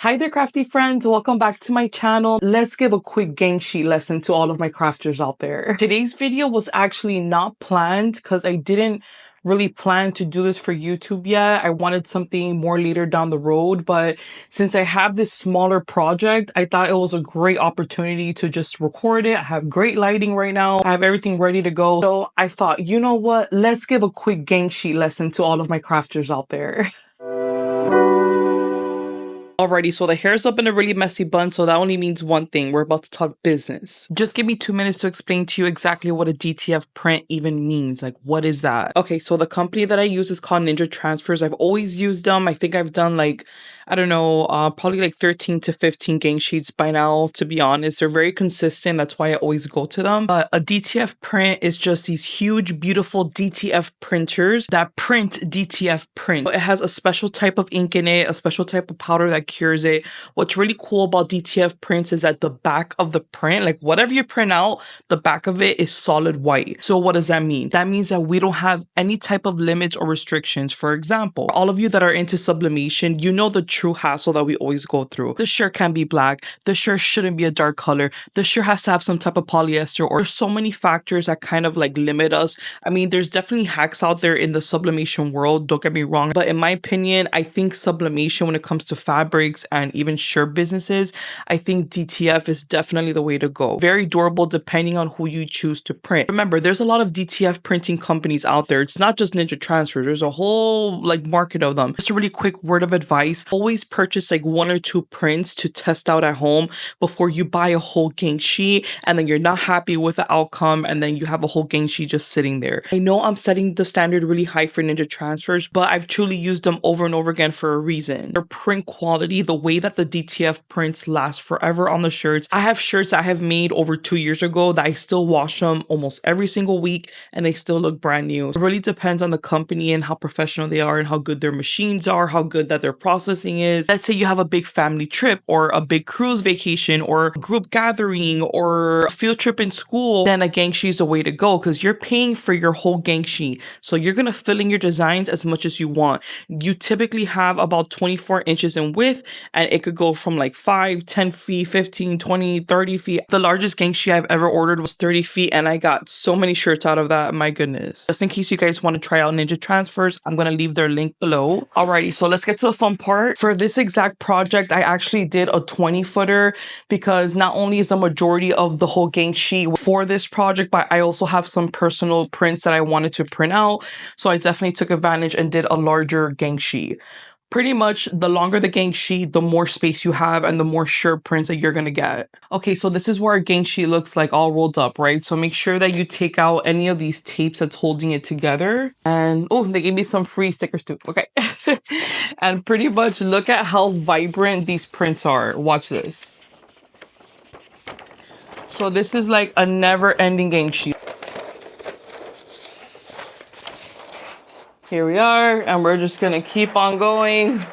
Hi there, crafty friends. Welcome back to my channel. Let's give a quick gang sheet lesson to all of my crafters out there. Today's video was actually not planned because I didn't really plan to do this for YouTube yet. I wanted something more later down the road, but since I have this smaller project, I thought it was a great opportunity to just record it. I have great lighting right now. I have everything ready to go. So I thought, you know what? Let's give a quick gang sheet lesson to all of my crafters out there. Alrighty, so the hair's up in a really messy bun, so that only means one thing. We're about to talk business. Just give me 2 minutes to explain to you exactly what a DTF print even means. Like, what is that? Okay, so the company that I use is called Ninja Transfers. I've always used them. I think I've done like, I don't know, probably like 13 to 15 gang sheets by now, to be honest. They're very consistent. That's why I always go to them. But a DTF print is just these huge, beautiful DTF printers that print DTF print. It has a special type of ink in it, a special type of powder that cures it. What's really cool about DTF prints is that the back of the print, like whatever you print out, the back of it is solid white. So what does that mean? That means that we don't have any type of limits or restrictions. For example, all of you that are into sublimation, you know the true hassle that we always go through. The shirt can be black. The shirt shouldn't be a dark color. The shirt has to have some type of polyester, or there's so many factors that kind of like limit us. I mean, there's definitely hacks out there in the sublimation world, don't get me wrong, but in my opinion, I think sublimation when it comes to fabrics and even shirt businesses, I think DTF is definitely the way to go. Very durable depending on who you choose to print. Remember, there's a lot of DTF printing companies out there. It's not just Ninja Transfers. There's a whole like market of them. Just a really quick word of advice. Always purchase like 1 or 2 prints to test out at home before you buy a whole gang sheet and then you're not happy with the outcome and then you have a whole gang sheet just sitting there. I know I'm setting the standard really high for Ninja Transfers, but I've truly used them over and over again for a reason. Their print quality, the way that the DTF prints last forever on the shirts. I have shirts I have made over 2 years ago that I still wash them almost every single week and they still look brand new. It really depends on the company and how professional they are and how good their machines are, how good that their processing is. Let's say you have a big family trip or a big cruise vacation or a group gathering or a field trip in school, then a gang sheet is the way to go because you're paying for your whole gang sheet. So you're going to fill in your designs as much as you want. You typically have about 24 inches in width and it could go from like 5, 10 feet, 15, 20, 30 feet. The largest gang sheet I've ever ordered was 30 feet and I got so many shirts out of that. My goodness. Just in case you guys want to try out Ninja Transfers, I'm going to leave their link below. Alrighty, so let's get to the fun part. For this exact project, I actually did a 20-footer because not only is the majority of the whole gang sheet for this project, but I also have some personal prints that I wanted to print out. So I definitely took advantage and did a larger gang sheet. Pretty much the longer the gang sheet, the more space you have and the more shirt prints that you're gonna get. Okay, so this is where a gang sheet looks like all rolled up, right? So make sure that you take out any of these tapes that's holding it together. And oh, they gave me some free stickers too. Okay. And pretty much look at how vibrant these prints are. Watch this. So this is like a never-ending gang sheet. Here we are, and we're just gonna keep on going.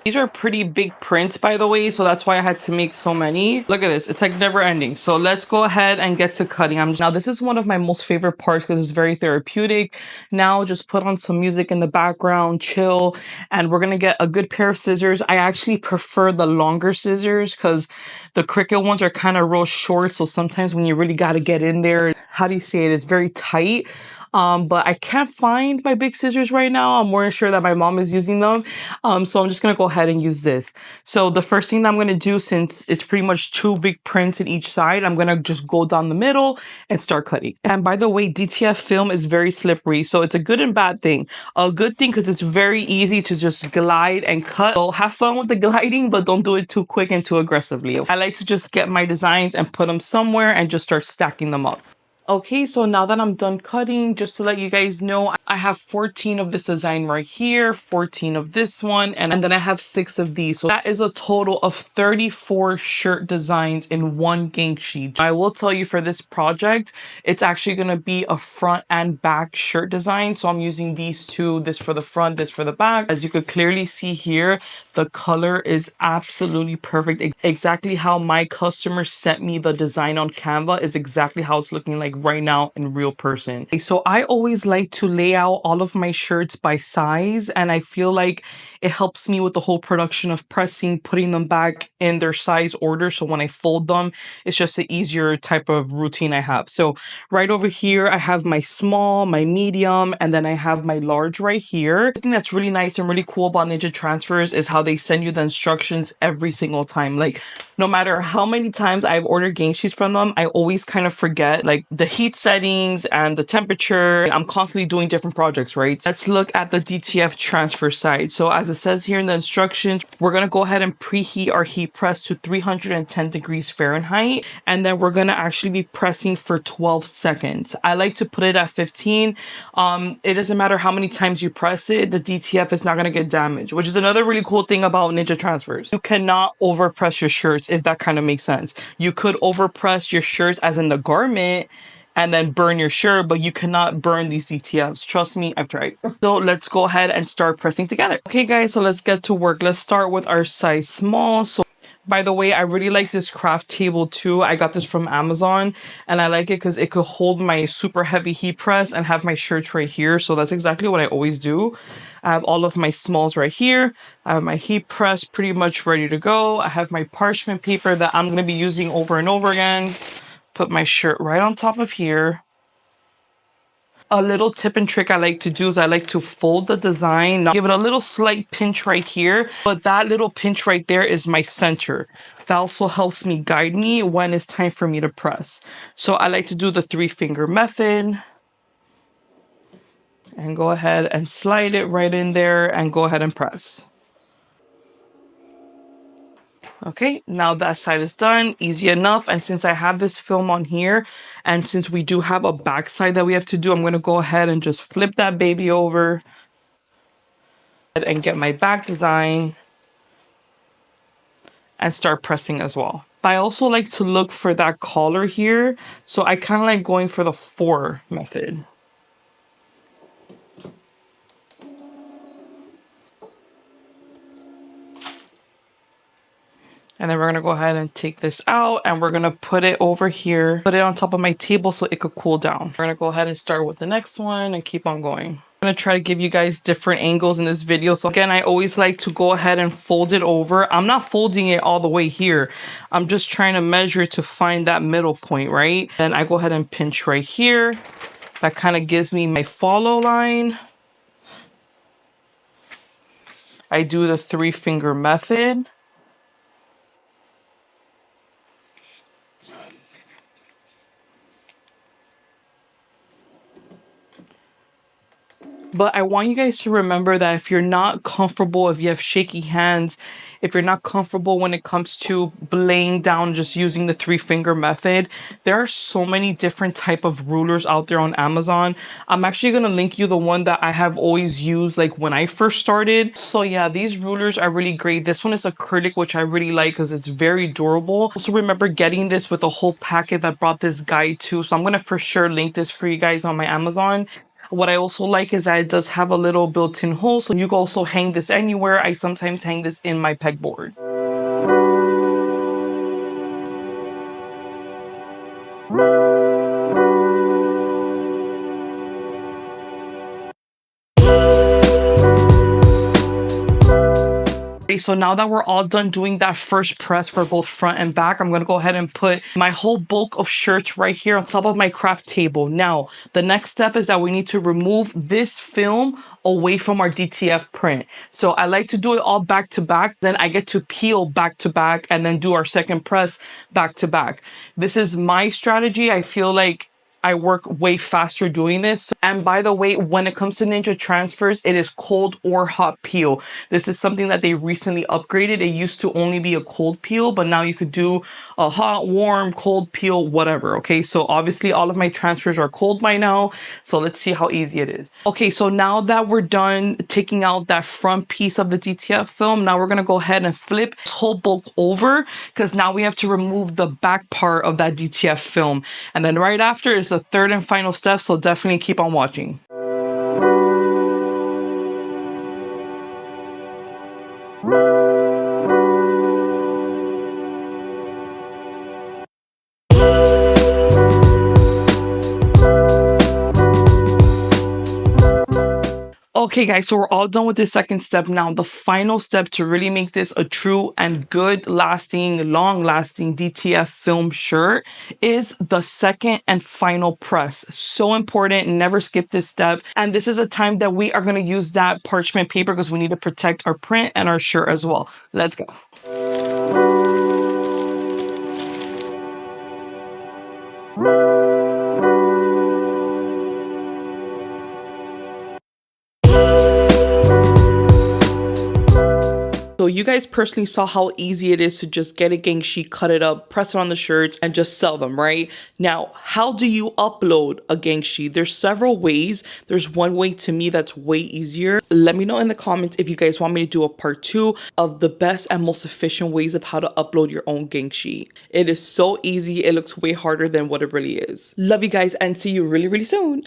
These are pretty big prints, by the way, so that's why I had to make so many. Look at this, it's like never ending. So let's go ahead and get to cutting. Now this is one of my most favorite parts because it's very therapeutic. Now just put on some music in the background, chill, and we're gonna get a good pair of scissors. I actually prefer the longer scissors because the Cricut ones are kind of real short, so sometimes when you really gotta get in there, how do you say it? It's very tight. But I can't find my big scissors right now. I'm more sure that my mom is using them. So I'm just going to go ahead and use this. So the first thing that I'm going to do, since it's pretty much 2 big prints in each side, I'm going to just go down the middle and start cutting. And by the way, DTF film is very slippery. So it's a good and bad thing. A good thing because it's very easy to just glide and cut. So have fun with the gliding, but don't do it too quick and too aggressively. I like to just get my designs and put them somewhere and just start stacking them up. Okay, so now that I'm done cutting, just to let you guys know, I have 14 of this design right here, 14 of this one, and then I have 6 of these. So that is a total of 34 shirt designs in one gang sheet. I will tell you for this project, it's actually going to be a front and back shirt design. So I'm using these 2, this for the front, this for the back. As you could clearly see here, the color is absolutely perfect. Exactly how my customer sent me the design on Canva is exactly how it's looking like right now in real person. So I always like to lay out all of my shirts by size, and I feel like it helps me with the whole production of pressing, putting them back in their size order. So when I fold them, it's just an easier type of routine I have. So right over here, I have my small, my medium, and then I have my large right here. The thing that's really nice and really cool about Ninja Transfers is how they send you the instructions every single time. Like, no matter how many times I've ordered gang sheets from them, I always kind of forget like the heat settings and the temperature. I'm constantly doing different projects, right? Let's look at the DTF transfer side. So as it says here in the instructions, we're going to go ahead and preheat our heat press to 310 degrees Fahrenheit. And then we're going to actually be pressing for 12 seconds. I like to put it at 15. It doesn't matter how many times you press it, the DTF is not going to get damaged, which is another really cool thing about Ninja Transfers. You cannot overpress your shirts, if that kind of makes sense. You could overpress your shirts as in the garment and then burn your shirt, but you cannot burn these DTFs. Trust me, I've tried. So let's go ahead and start pressing together. Okay guys, so let's get to work. Let's start with our size small. So by the way, I really like this craft table too. I got this from Amazon and I like it because it could hold my super heavy heat press and have my shirts right here. So that's exactly what I always do. I have all of my smalls right here. I have my heat press pretty much ready to go. I have my parchment paper that I'm going to be using over and over again. Put my shirt right on top of here. A little tip and trick I like to do is I like to fold the design, give it a little slight pinch right here, but that little pinch right there is my center. That also helps me guide me when it's time for me to press. So I like to do the 3-finger method and go ahead and slide it right in there and go ahead and press. Okay, now that side is done, easy enough. And since I have this film on here, and since we do have a back side that we have to do, I'm going to go ahead and just flip that baby over and get my back design and start pressing as well. I also like to look for that collar here, so I kind of like going for the 4 method. And then we're going to go ahead and take this out and we're going to put it over here, put it on top of my table so it could cool down. We're going to go ahead and start with the next one and keep on going. I'm going to try to give you guys different angles in this video. So again, I always like to go ahead and fold it over. I'm not folding it all the way here. I'm just trying to measure to find that middle point, right? Then I go ahead and pinch right here. That kind of gives me my follow line. I do the 3-finger method. But I want you guys to remember that if you're not comfortable, if you have shaky hands, if you're not comfortable when it comes to laying down just using the 3-finger method, there are so many different type of rulers out there on Amazon. I'm actually going to link you the one that I have always used like when I first started. So yeah, these rulers are really great. This one is acrylic, which I really like because it's very durable. Also remember getting this with a whole packet that brought this guide too. So I'm going to for sure link this for you guys on my Amazon. What I also like is that it does have a little built-in hole, so you can also hang this anywhere. I sometimes hang this in my pegboard. So now that we're all done doing that first press for both front and back, I'm going to go ahead and put my whole bulk of shirts right here on top of my craft table. Now, the next step is that we need to remove this film away from our DTF print. So I like to do it all back to back. Then I get to peel back to back and then do our second press back to back. This is my strategy. I feel like I work way faster doing this. And by the way, when it comes to Ninja Transfers, it is cold or hot peel. This is something that they recently upgraded. It used to only be a cold peel, but now you could do a hot, warm, cold peel, whatever. Okay, so obviously all of my transfers are cold by now. So let's see how easy it is. Okay, so now that we're done taking out that front piece of the DTF film, now we're gonna go ahead and flip this whole bulk over because now we have to remove the back part of that DTF film. And then right after is the third and final step, so definitely keep on watching. Okay guys, so we're all done with this second step. Now the final step to really make this a true and good lasting, long lasting DTF film shirt is the second and final press. So important, never skip this step. And this is a time that we are going to use that parchment paper because we need to protect our print and our shirt as well. Let's go. So you guys personally saw how easy it is to just get a gang sheet, cut it up, press it on the shirts, and just sell them, right? Now, how do you upload a gang sheet? There's several ways. There's one way to me that's way easier. Let me know in the comments if you guys want me to do a part 2 of the best and most efficient ways of how to upload your own gang sheet. It is so easy. It looks way harder than what it really is. Love you guys and see you really, really soon.